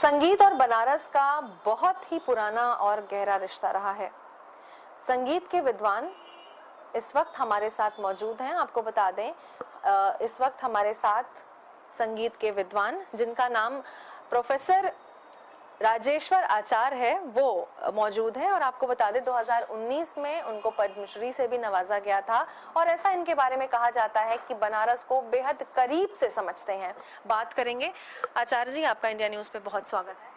संगीत और बनारस का बहुत ही पुराना और गहरा रिश्ता रहा है। संगीत के विद्वान इस वक्त हमारे साथ मौजूद हैं। आपको बता दें, इस वक्त हमारे साथ संगीत के विद्वान जिनका नाम प्रोफेसर राजेश्वर आचार्य है, वो मौजूद है। और आपको बता दें 2019 में उनको पद्मश्री से भी नवाजा गया था। और ऐसा इनके बारे में कहा जाता है कि बनारस को बेहद करीब से समझते हैं। बात करेंगे। आचार्य जी, आपका इंडिया न्यूज पे बहुत स्वागत है।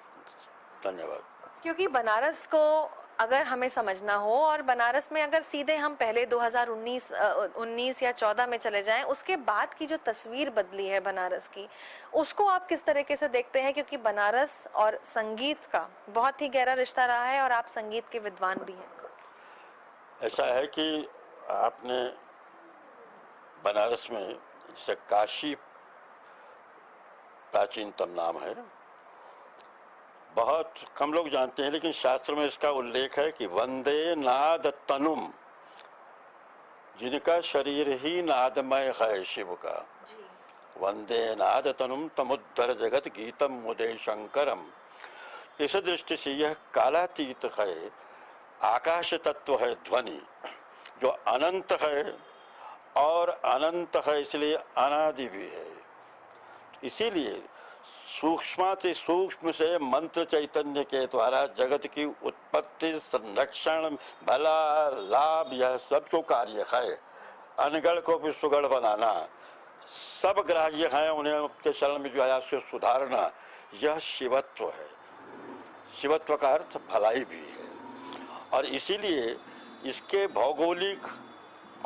धन्यवाद। क्योंकि बनारस को अगर हमें समझना हो, और बनारस में अगर सीधे हम पहले 2019 या 14 में चले जाएं, उसके बाद की जो तस्वीर बदली है बनारस की, उसको आप किस तरीके से देखते हैं? क्योंकि बनारस और संगीत का बहुत ही गहरा रिश्ता रहा है और आप संगीत के विद्वान भी हैं। ऐसा है कि आपने बनारस में, जैसे काशी प्राचीनतम नाम है, बहुत कम लोग जानते हैं, लेकिन शास्त्र में इसका उल्लेख है कि वंदे नाद तनुम, जिनका शरीर ही नादमय है शिव का। वंदे नाद तनुम तमुद्धर जगत गीतम मुदे शंकरम। इस दृष्टि से यह कालातीत है, आकाश तत्व है, ध्वनि जो अनंत है, और अनंत है इसलिए अनादि भी है। इसीलिए सूक्ष्माति सूक्ष्म से मंत्र चैतन्य के द्वारा जगत की उत्पत्ति, संरक्षण, भला लाभ, यह सब जो कार्य है, अनगढ़ को भी सुगढ़ बनाना, सब ग्राह्य है, उन्हें उनके शरण में जो आया उसको सुधारना, यह शिवत्व है। शिवत्व का अर्थ भलाई भी है। और इसीलिए इसके भौगोलिक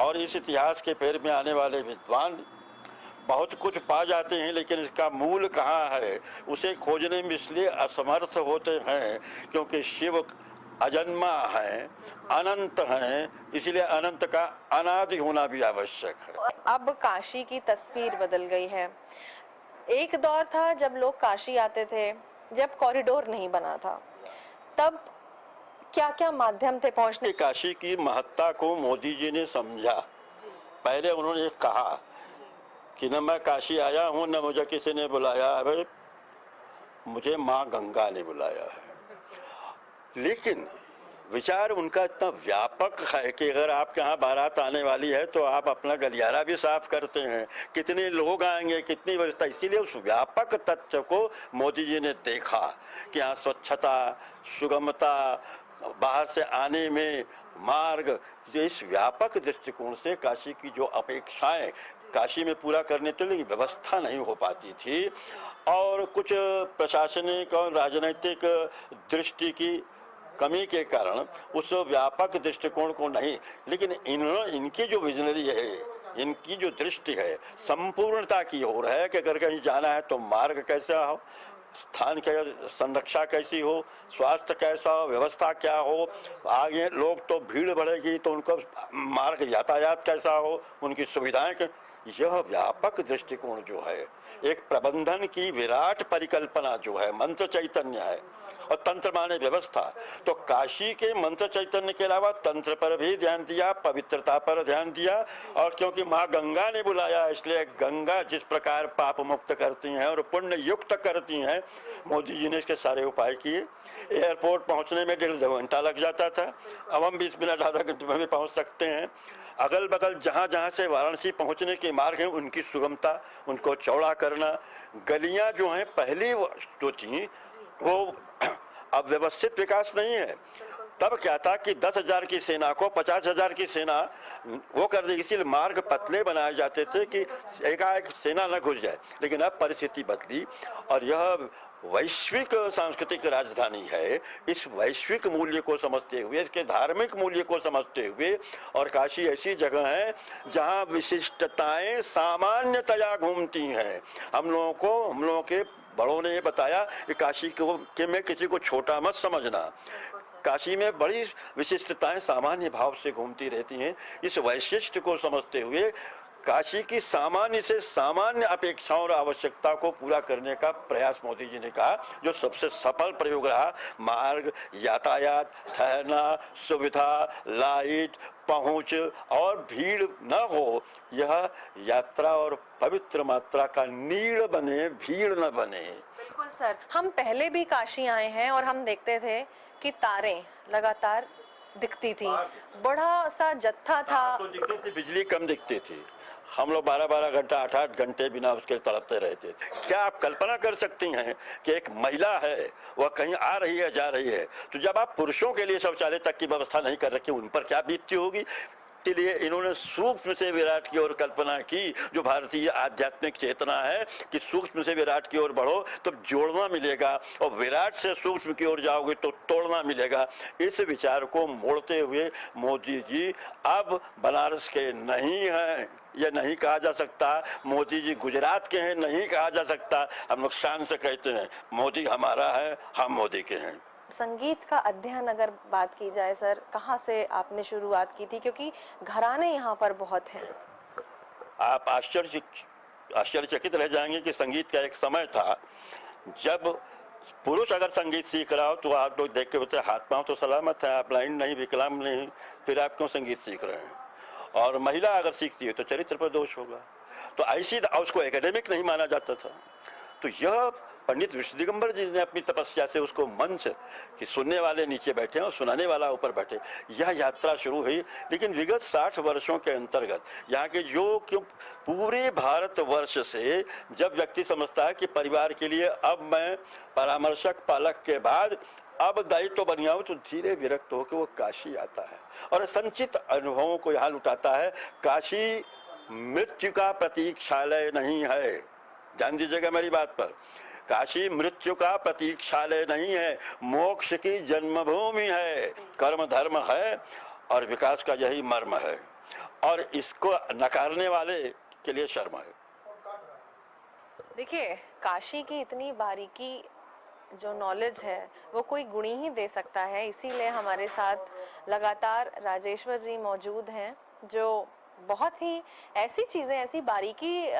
और इस इतिहास के फेर में आने वाले विद्वान बहुत कुछ पा जाते हैं, लेकिन इसका मूल कहाँ है उसे खोजने में इसलिए असमर्थ होते हैं क्योंकि शिव अजन्मा है, अनंत हैं, इसलिए अनंत का अनादि होना भी आवश्यक है। अब काशी की तस्वीर बदल गई है। एक दौर था जब लोग काशी आते थे, जब कॉरिडोर नहीं बना था, तब क्या क्या माध्यम थे पहुंचने। काशी की महत्ता को मोदी जी ने समझा। पहले उन्होंने कहा कि न मैं काशी आया हूँ, न मुझे किसी ने बुलाया है, मुझे माँ गंगा ने बुलाया है। लेकिन विचार उनका इतना व्यापक है कि अगर आपके यहाँ बारात आने वाली है तो आप अपना गलियारा भी साफ करते हैं, कितने लोग आएंगे, कितनी व्यवस्था। इसीलिए उस व्यापक तथ्य को मोदी जी ने देखा कि यहाँ स्वच्छता, सुगमता, बाहर से आने में मार्ग, इस व्यापक दृष्टिकोण से काशी की जो अपेक्षाएं काशी में पूरा करने के लिए व्यवस्था नहीं हो पाती थी, और कुछ प्रशासनिक और राजनीतिक दृष्टि की कमी के कारण उस व्यापक दृष्टिकोण को नहीं, लेकिन इनकी जो विजनरी है, इनकी जो दृष्टि है, संपूर्णता की ओर है कि अगर कहीं जाना है तो मार्ग कैसा हो, स्थान की संरक्षा कैसी हो, स्वास्थ्य कैसा हो, व्यवस्था क्या हो, आगे लोग तो भीड़ बढ़ेगी तो उनको मार्ग यातायात कैसा हो, उनकी सुविधाएं। यह व्यापक दृष्टिकोण जो है, एक प्रबंधन की विराट परिकल्पना जो है, मंत्र चैतन्य है, और तंत्र माने व्यवस्था। तो काशी के मंत्र चैतन्य के अलावा तंत्र पर भी ध्यान दिया, पवित्रता पर ध्यान दिया। और क्योंकि माँ गंगा ने बुलाया, इसलिए गंगा जिस प्रकार पाप मुक्त करती हैं और पुण्य युक्त करती हैं, मोदी जी ने इसके सारे उपाय किए। एयरपोर्ट पहुंचने में 1.5 घंटा लग जाता था, अब हम 20 मिनट आधा घंटे में भी पहुंच सकते हैं। अगल बगल जहाँ जहाँ से वाराणसी पहुँचने के मार्ग हैं, उनकी सुगमता, उनको चौड़ा करना। गलियाँ जो हैं पहली जो थी वो अब व्यवस्थित विकास नहीं है। तब क्या था कि 10,000 की सेना को 50,000 की सेना वो कर दी, इसीलिए मार्ग पतले बनाए जाते थे कि एकाएक सेना न घुस जाए। लेकिन अब परिस्थिति बदली, और यह वैश्विक सांस्कृतिक राजधानी है। इस वैश्विक मूल्य को समझते हुए, इसके धार्मिक मूल्य को समझते हुए, और काशी ऐसी जगह है जहाँ विशिष्टताएं सामान्यतया घूमती हैं। हम लोगों के बड़ों ने ये बताया कि काशी को कि मैं किसी को छोटा मत समझना, काशी में बड़ी विशिष्टताएं सामान्य भाव से घूमती रहती हैं। इस वैशिष्ट को समझते हुए काशी की सामान्य से सामान्य अपेक्षाओं और आवश्यकता को पूरा करने का प्रयास मोदी जी ने कहा, जो सबसे सफल प्रयोग रहा। मार्ग, यातायात, ठहरना, सुविधा, लाइट, पहुंच और भीड़ न हो, यह यात्रा और पवित्र मात्रा का नीड़ बने, भीड़ न बने। बिल्कुल सर, हम पहले भी काशी आए हैं और हम देखते थे कि तारें लगातार दिखती थी, बड़ा सा जत्था था। तो दिखती थी, बिजली कम दिखती थी। हम लोग 12-12 घंटा, 8-8 घंटे बिना उसके तड़पते रहते थे। क्या आप कल्पना कर सकती हैं कि एक महिला है, वह कहीं आ रही है, जा रही है, तो जब आप पुरुषों के लिए शौचालय तक की व्यवस्था नहीं कर रखी, उन पर क्या बीतती होगी। के लिए इन्होंने सूक्ष्म से विराट की ओर कल्पना की, जो भारतीय आध्यात्मिक चेतना है कि सूक्ष्म से विराट की ओर बढ़ो तो जोड़ना मिलेगा, और विराट से सूक्ष्म की ओर जाओगे तो तोड़ना मिलेगा। इस विचार को मोड़ते हुए मोदी जी अब बनारस के नहीं हैं, यह नहीं कहा जा सकता। मोदी जी गुजरात के हैं, नहीं कहा जा सकता। हम लोग शान से कहते हैं मोदी हमारा है, हम मोदी के हैं। संगीत का अध्ययन अगर बात की जाए सर, कहाँ से आपने शुरुआत की थी, क्योंकि घराने यहाँ पर बहुत हैं। आप आश्चर्यचकित रह जाएंगे कि संगीत का एक समय था जब पुरुष अगर संगीत सीख रहा हो तो आप लोग देख के बोलते हाथ पांव तो सलामत है, आप ब्लाइंड नहीं, विकलांग नहीं, फिर आप क्यों संगीत सीख रहे हैं। और महिला अगर सीखती है तो चरित्र पर दोष होगा, तो ऐसी उसको एकेडमिक नहीं माना जाता था। तो यह पंडित विष्णु दिगंबर जी ने अपनी तपस्या से उसको मंच कि सुनने वाले नीचे बैठे और सुनाने वाला ऊपर बैठे, यह यात्रा शुरू हुई। लेकिन विगत 60 वर्षों के अंतर्गत यहाँ के जो क्यों पूरे भारत वर्ष से जब व्यक्ति समझता है कि परिवार के लिए अब मैं परामर्शक पालक के बाद अब दायित्व बन गया हूं, तो धीरे विरक्त होकर वो काशी आता है और संचित अनुभवों को यहाँ लुटाता है। काशी मृत्यु का प्रतीक्षालय नहीं है, ध्यान दीजिएगा मेरी बात पर। काशी मृत्यु का प्रतीक्षालय नहीं है, मोक्ष की जन्मभूमि है, कर्म धर्म है और विकास का यही मर्म है, और इसको नकारने वाले के लिए शर्म है। देखिए, काशी की इतनी बारीकी जो नॉलेज है वो कोई गुणी ही दे सकता है, इसीलिए हमारे साथ लगातार राजेश्वर जी मौजूद हैं, जो बहुत ही ऐसी चीज़ें, ऐसी बारीकी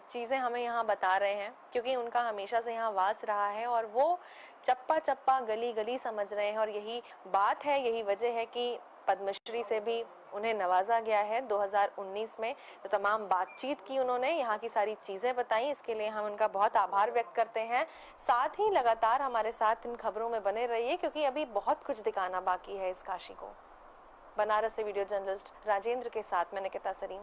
चीज़ें हमें यहाँ बता रहे हैं, क्योंकि उनका हमेशा से यहाँ वास रहा है और वो चप्पा चप्पा गली गली समझ रहे हैं। और यही बात है, यही वजह है कि पद्मश्री से भी उन्हें नवाजा गया है 2019 में। तो तमाम बातचीत की उन्होंने, यहाँ की सारी चीज़ें बताई, इसके लिए हम उनका बहुत आभार व्यक्त करते हैं। साथ ही लगातार हमारे साथ इन खबरों में बने रहिए, क्योंकि अभी बहुत कुछ दिखाना बाकी है इस काशी को। बनारस से वीडियो जर्नलिस्ट राजेंद्र के साथ मैं निकिता सरीन।